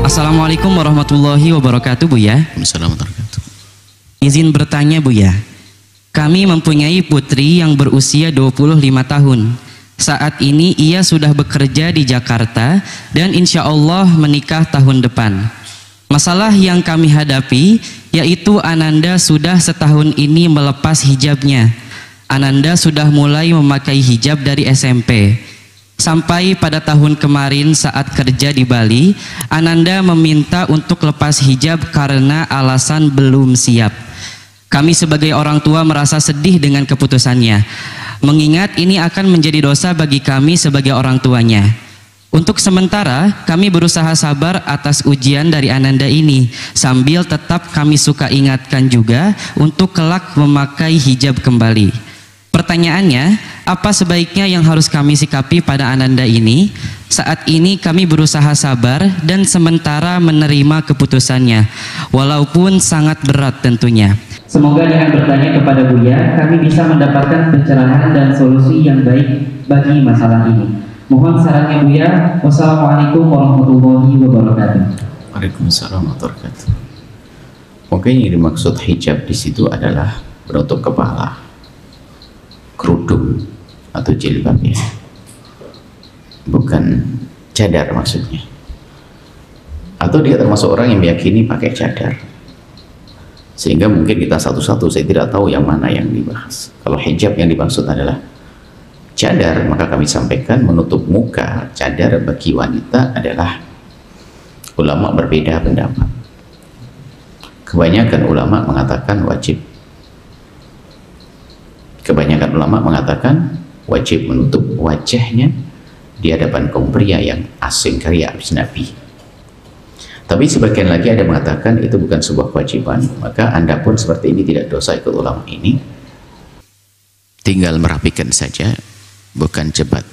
Assalamualaikum warahmatullahi wabarakatuh, Buya. Assalamualaikum warahmatullahi wabarakatuh. Izin bertanya, Buya. Kami mempunyai putri yang berusia 25 tahun. Saat ini ia sudah bekerja di Jakarta dan insya Allah menikah tahun depan. Masalah yang kami hadapi yaitu Ananda sudah setahun ini melepas hijabnya. Ananda sudah mulai memakai hijab dari SMP. Sampai pada tahun kemarin saat kerja di Bali, Ananda meminta untuk lepas hijab karena alasan belum siap. Kami sebagai orang tua merasa sedih dengan keputusannya, mengingat ini akan menjadi dosa bagi kami sebagai orang tuanya. Untuk sementara, kami berusaha sabar atas ujian dari Ananda ini, sambil tetap kami suka ingatkan juga untuk kelak memakai hijab kembali. Pertanyaannya, apa sebaiknya yang harus kami sikapi pada Ananda ini? Saat ini kami berusaha sabar dan sementara menerima keputusannya, walaupun sangat berat tentunya. Semoga dengan bertanya kepada Buya, kami bisa mendapatkan pencerahan dan solusi yang baik bagi masalah ini. Mohon sarannya Buya. Wassalamualaikum warahmatullahi wabarakatuh. Waalaikumsalam warahmatullahi wabarakatuh. Mungkin yang dimaksud hijab di situ adalah penutup kepala, kerudung atau jilbab, ya, bukan cadar maksudnya. Atau dia termasuk orang yang meyakini pakai cadar, sehingga mungkin kita satu-satu, saya tidak tahu yang mana yang dibahas. Kalau hijab yang dimaksud adalah cadar, maka kami sampaikan menutup muka cadar bagi wanita adalah ulama berbeda pendapat. Kebanyakan ulama mengatakan wajib. Kebanyakan ulama mengatakan wajib menutup wajahnya di hadapan kaum pria yang asing karya Nabi. Tapi sebagian lagi ada mengatakan itu bukan sebuah kewajiban, maka Anda pun seperti ini tidak dosa ikut ulama ini. Tinggal merapikan saja, bukan jebat,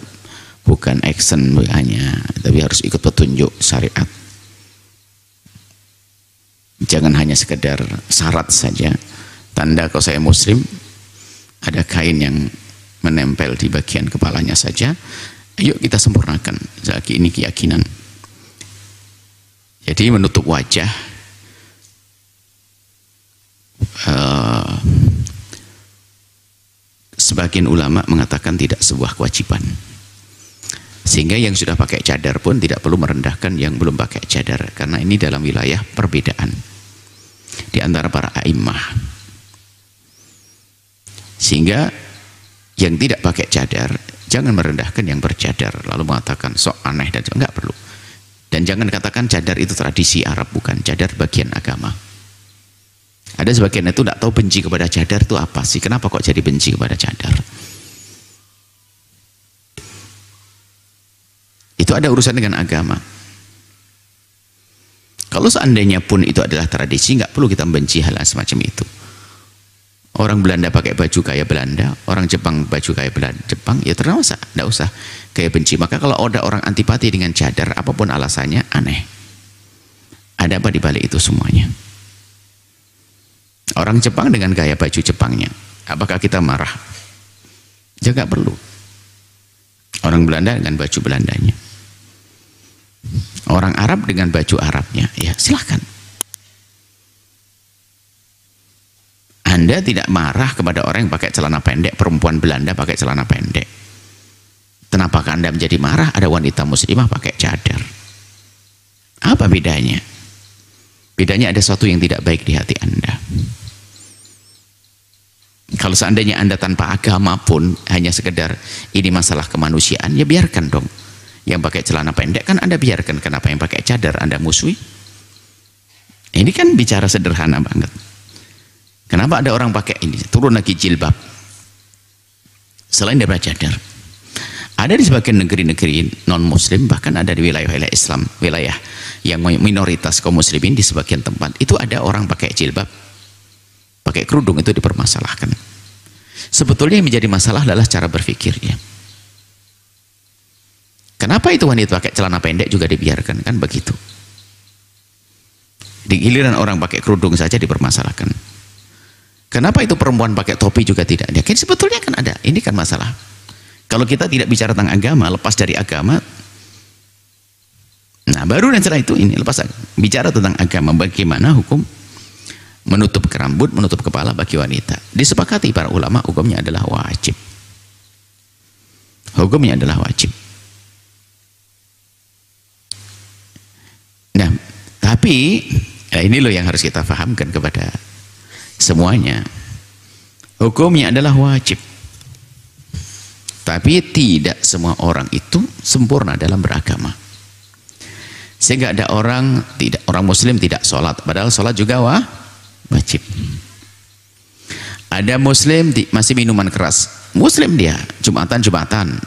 bukan action hanya, tapi harus ikut petunjuk syariat. Jangan hanya sekedar syarat saja, tanda kalau saya muslim, ada kain yang menempel di bagian kepalanya saja, ayo kita sempurnakan. Ini keyakinan. Jadi menutup wajah sebagian ulama mengatakan tidak sebuah kewajiban, sehingga yang sudah pakai cadar pun tidak perlu merendahkan yang belum pakai cadar, karena ini dalam wilayah perbedaan di antara para a'immah. Sehingga yang tidak pakai cadar jangan merendahkan yang bercadar lalu mengatakan sok aneh dan enggak perlu. Dan jangan katakan cadar itu tradisi Arab, bukan. Cadar bagian agama. Ada sebagian itu tidak tahu benci kepada cadar itu apa sih, kenapa kok jadi benci kepada cadar. Itu ada urusan dengan agama. Kalau seandainya pun itu adalah tradisi, nggak perlu kita membenci hal semacam itu. Orang Belanda pakai baju kayak Belanda, orang Jepang baju kayak Jepang, ya terasa, tidak usah kayak benci. Maka kalau ada orang antipati dengan cadar, apapun alasannya, aneh. Ada apa di balik itu semuanya? Orang Jepang dengan gaya baju Jepangnya, apakah kita marah? Ya nggak perlu. Orang Belanda dengan baju Belandanya, orang Arab dengan baju Arabnya, ya silahkan. Anda tidak marah kepada orang yang pakai celana pendek, perempuan Belanda pakai celana pendek. Kenapa Anda menjadi marah ada wanita muslimah pakai cadar? Apa bedanya? Bedanya ada sesuatu yang tidak baik di hati Anda. Kalau seandainya Anda tanpa agama pun hanya sekedar ini masalah kemanusiaan, ya biarkan dong. Yang pakai celana pendek kan Anda biarkan, kenapa yang pakai cadar Anda musuhi? Ini kan bicara sederhana banget. Kenapa ada orang pakai ini, turun lagi jilbab selain daripada cadar? Ada di sebagian negeri-negeri non muslim, bahkan ada di wilayah-wilayah Islam, wilayah yang minoritas kaum muslimin, di sebagian tempat itu ada orang pakai jilbab, pakai kerudung, itu dipermasalahkan. Sebetulnya yang menjadi masalah adalah cara berpikirnya. Kenapa itu wanita pakai celana pendek juga dibiarkan, kan begitu? Di giliran orang pakai kerudung saja dipermasalahkan. Kenapa itu perempuan pakai topi juga tidak? Ya, kan sebetulnya kan ada. Ini kan masalah. Kalau kita tidak bicara tentang agama, lepas dari agama, nah Nah, baru dan setelah itu ini lepas bicara tentang agama, bagaimana hukum menutup rambut, menutup kepala bagi wanita. Disepakati para ulama hukumnya adalah wajib. Hukumnya adalah wajib. Nah, tapi ini loh yang harus kita fahamkan kepada semuanya. Hukumnya adalah wajib. Tapi tidak semua orang itu sempurna dalam beragama. Sehingga ada orang muslim tidak sholat, padahal sholat juga wajib. Ada muslim masih minuman keras, muslim dia jumatan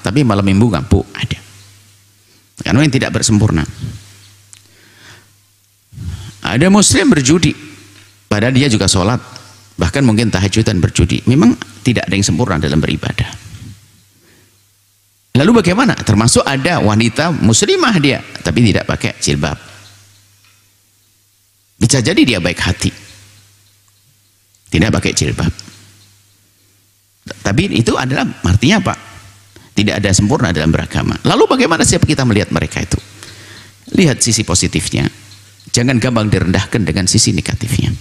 tapi malam minggu ngabuk, ada. Karena yang tidak bersempurna. Ada muslim berjudi, padahal dia juga sholat, bahkan mungkin tahajudan berjudi. Memang tidak ada yang sempurna dalam beribadah. Lalu bagaimana? Termasuk ada wanita muslimah dia, tapi tidak pakai jilbab. Bisa jadi dia baik hati, tidak pakai jilbab. Tapi itu adalah artinya apa? Tidak ada sempurna dalam beragama. Lalu bagaimana siapa kita melihat mereka itu? Lihat sisi positifnya. Jangan gampang direndahkan dengan sisi negatifnya.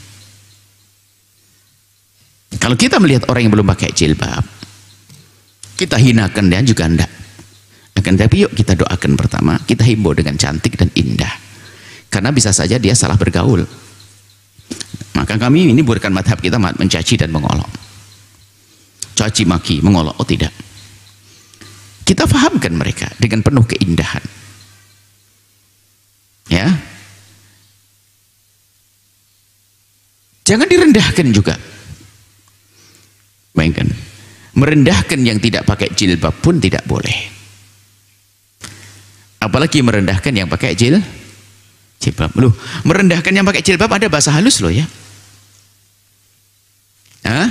Kalau kita melihat orang yang belum pakai jilbab, kita hinakan dia juga enggak. Akan tapi yuk kita doakan pertama, kita himbau dengan cantik dan indah. Karena bisa saja dia salah bergaul. Maka kami ini bukan madhab kita mencaci dan mengolok. Caci maki, mengolok, oh tidak. Kita fahamkan mereka dengan penuh keindahan. Ya. Jangan direndahkan juga. Bayangkan, merendahkan yang tidak pakai jilbab pun tidak boleh. Apalagi merendahkan yang pakai jilbab. Loh, merendahkan yang pakai jilbab ada bahasa halus loh ya. Hah?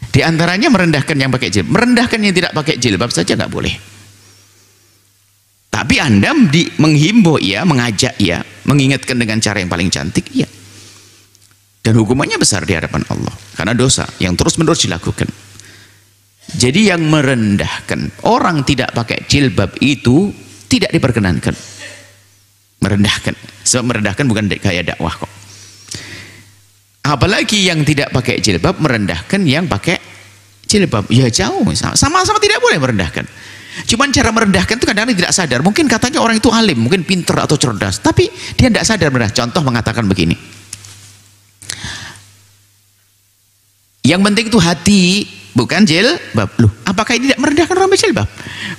Di antaranya merendahkan yang pakai jilbab. Merendahkan yang tidak pakai jilbab saja nggak boleh. Tapi Anda menghimbau ya, mengajak ya, mengingatkan dengan cara yang paling cantik ya. Dan hukumannya besar di hadapan Allah. Karena dosa yang terus-menerus dilakukan. Jadi yang merendahkan orang tidak pakai jilbab itu tidak diperkenankan. Merendahkan. Sebab merendahkan bukan gaya dakwah kok. Apalagi yang tidak pakai jilbab merendahkan yang pakai jilbab. Ya jauh. Sama-sama tidak boleh merendahkan. Cuman cara merendahkan itu kadang-kadang tidak sadar. Mungkin katanya orang itu alim, mungkin pinter atau cerdas. Tapi dia tidak sadar merendah. Contoh mengatakan begini. Yang penting itu hati, bukan jilbab. Loh, apakah ini tidak merendahkan orang berjilbab?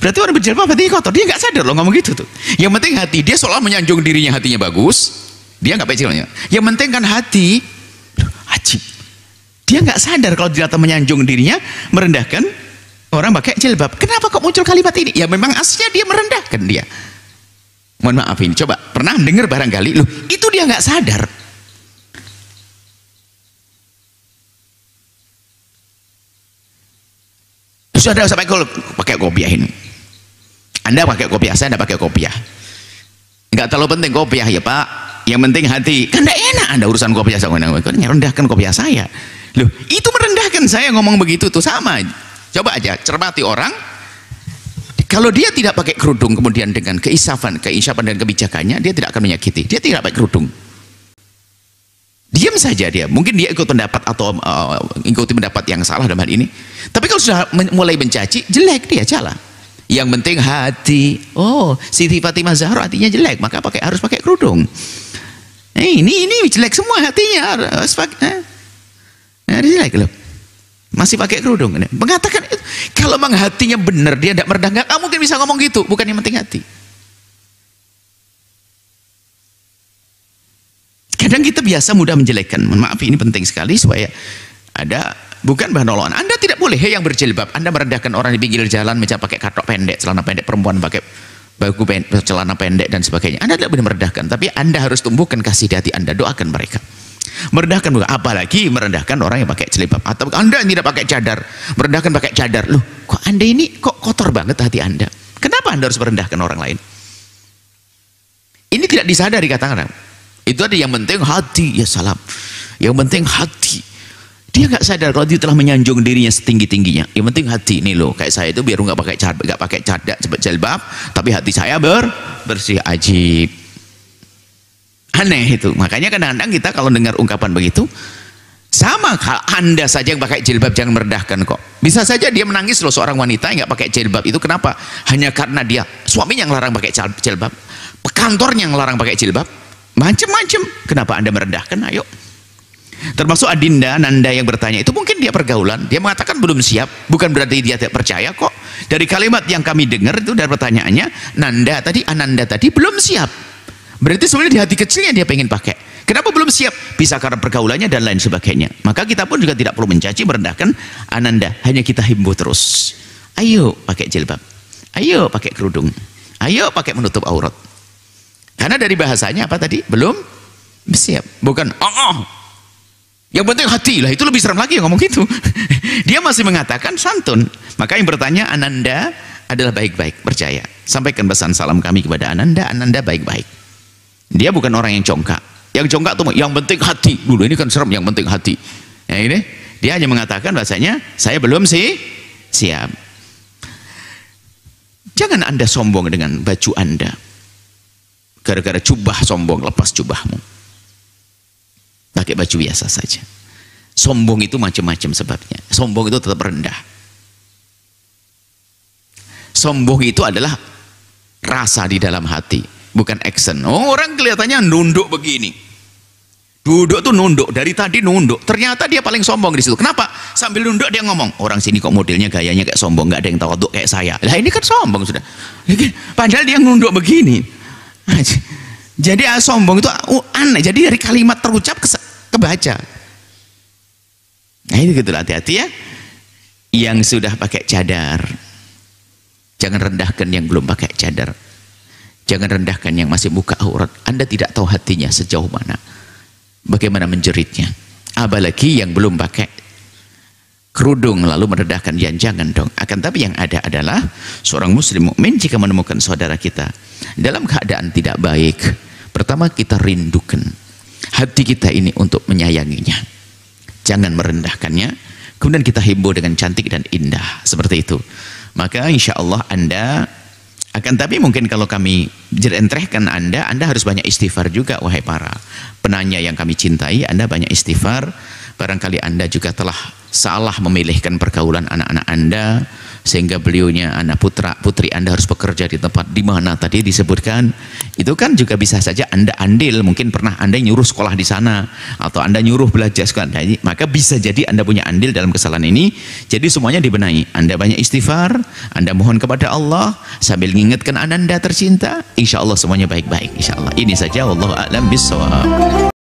Berarti orang berjilbab hatinya kotor. Dia nggak sadar loh ngomong gitu tuh. Yang penting hati, dia seolah menyanjung dirinya hatinya bagus. Dia nggak pakai jilbabnya. Yang penting kan hati. Loh, ajib. Dia nggak sadar kalau dia menyanjung dirinya merendahkan orang pakai jilbab. Kenapa kok muncul kalimat ini? Ya memang aslinya dia merendahkan dia. Mohon maaf ini. Coba pernah dengar barangkali. Loh, itu dia nggak sadar. Sudah sampai pakai kopiah ini. Anda pakai kopiah, saya tidak pakai kopiah. Enggak terlalu penting kopiah ya Pak. Yang penting hati. Kan tidak enak Anda urusan kopiah sama rendahkan kopiah saya. Loh, itu merendahkan saya ngomong begitu tuh sama. Coba aja cermati orang. Kalau dia tidak pakai kerudung kemudian dengan keinsafan dan kebijakannya, dia tidak akan menyakiti. Dia tidak pakai kerudung. Diam saja dia, mungkin dia ikut pendapat atau ikuti pendapat yang salah dalam hal ini. Tapi kalau sudah mulai mencaci, jelek dia salah. Yang penting hati. Oh, Siti Fatimah Zahra hatinya jelek, maka harus pakai kerudung. Ini jelek semua hatinya, harus pakai. Jelek loh. Masih pakai kerudung. Mengatakan itu, kalau memang hatinya benar dia tidak merendah, nggak mungkin bisa ngomong gitu. Bukan yang penting hati. Kadang kita biasa mudah menjelekkan. Mohon maaf ini penting sekali supaya ada bukan bahan olokan. Anda tidak boleh yang berjilbab. Anda merendahkan orang di pinggir jalan mencari pakai katok pendek, celana pendek, perempuan pakai baju pendek, celana pendek dan sebagainya. Anda tidak boleh merendahkan, tapi Anda harus tumbuhkan kasih di hati Anda, doakan mereka. Merendahkan bukan, apalagi merendahkan orang yang pakai jilbab. Atau Anda yang tidak pakai cadar, merendahkan pakai cadar. Loh, kok Anda ini kok kotor banget hati Anda? Kenapa Anda harus merendahkan orang lain? Ini tidak disadari kadang-kadang. Itu ada yang penting hati, ya salam. Yang penting hati. Dia nggak sadar kalau dia telah menyanjung dirinya setinggi-tingginya. Yang penting hati ini loh. Kayak saya itu biar nggak pakai cadar, jilbab, tapi hati saya bersih, ajib. Aneh itu. Makanya kadang-kadang kita kalau dengar ungkapan begitu, sama Anda saja yang pakai jilbab jangan merendahkan kok. Bisa saja dia menangis loh, seorang wanita yang nggak pakai jilbab itu kenapa? Hanya karena dia suaminya yang larang pakai jilbab, kantornya yang larang pakai jilbab, macam-macam. Kenapa Anda merendahkan? Ayo. Termasuk Adinda, Nanda yang bertanya itu mungkin dia pergaulan, dia mengatakan belum siap, bukan berarti dia tidak percaya kok. Dari kalimat yang kami dengar itu dari pertanyaannya, Nanda tadi, Ananda tadi belum siap. Berarti sebenarnya di hati kecilnya dia pengen pakai. Kenapa belum siap? Bisa karena pergaulannya dan lain sebagainya. Maka kita pun juga tidak perlu mencaci, merendahkan Ananda, hanya kita himbau terus. Ayo pakai jilbab, ayo pakai kerudung, ayo pakai menutup aurat. Karena dari bahasanya apa tadi? Belum siap. Bukan yang penting hati lah, itu lebih serem lagi yang ngomong gitu. Dia masih mengatakan santun. Maka yang bertanya Ananda adalah baik-baik, percaya. Sampaikan pesan salam kami kepada Ananda, Ananda baik-baik. Dia bukan orang yang congkak. Yang congkak tuh yang penting hati. Dulu ini kan serem, yang penting hati. Ya ini, dia hanya mengatakan bahasanya saya belum siap. Jangan Anda sombong dengan baju Anda. Gara-gara jubah sombong, lepas jubahmu. Pakai baju biasa saja. Sombong itu macam-macam sebabnya. Sombong itu tetap rendah. Sombong itu adalah rasa di dalam hati, bukan action. Orang kelihatannya nunduk begini, duduk tuh nunduk, dari tadi nunduk, ternyata dia paling sombong di situ. Kenapa? Sambil nunduk dia ngomong, orang sini kok modelnya gayanya kayak sombong, nggak ada yang tawaduk kayak saya. Lah ini kan sombong sudah. Padahal dia nunduk begini. Jadi sombong itu aneh. Jadi dari kalimat terucap kebaca. Nah itu gitu, hati-hati ya. Yang sudah pakai cadar, jangan rendahkan yang belum pakai cadar. Jangan rendahkan yang masih buka aurat. Anda tidak tahu hatinya sejauh mana, bagaimana menjeritnya. Apalagi yang belum pakai kerudung lalu merendahkan, jangan dong. Akan tapi yang ada adalah seorang muslim mukmin jika menemukan saudara kita dalam keadaan tidak baik, pertama kita rindukan hati kita ini untuk menyayanginya, jangan merendahkannya. Kemudian kita himbau dengan cantik dan indah seperti itu. Maka insya Allah Anda akan, tapi mungkin kalau kami jerentrehkan Anda harus banyak istighfar juga, wahai para penanya yang kami cintai. Anda banyak istighfar. Barangkali Anda juga telah salah memilihkan pergaulan anak-anak Anda, sehingga beliaunya, anak putri Anda harus bekerja di tempat di mana tadi disebutkan. Itu kan juga bisa saja Anda andil, mungkin pernah Anda nyuruh sekolah di sana, atau Anda nyuruh belajar sekolah. Maka bisa jadi Anda punya andil dalam kesalahan ini. Jadi semuanya dibenahi. Anda banyak istighfar, Anda mohon kepada Allah sambil mengingatkan Anda tercinta. Insya Allah semuanya baik-baik. Insya Allah. Ini saja. Wallahu a'lam bishawab.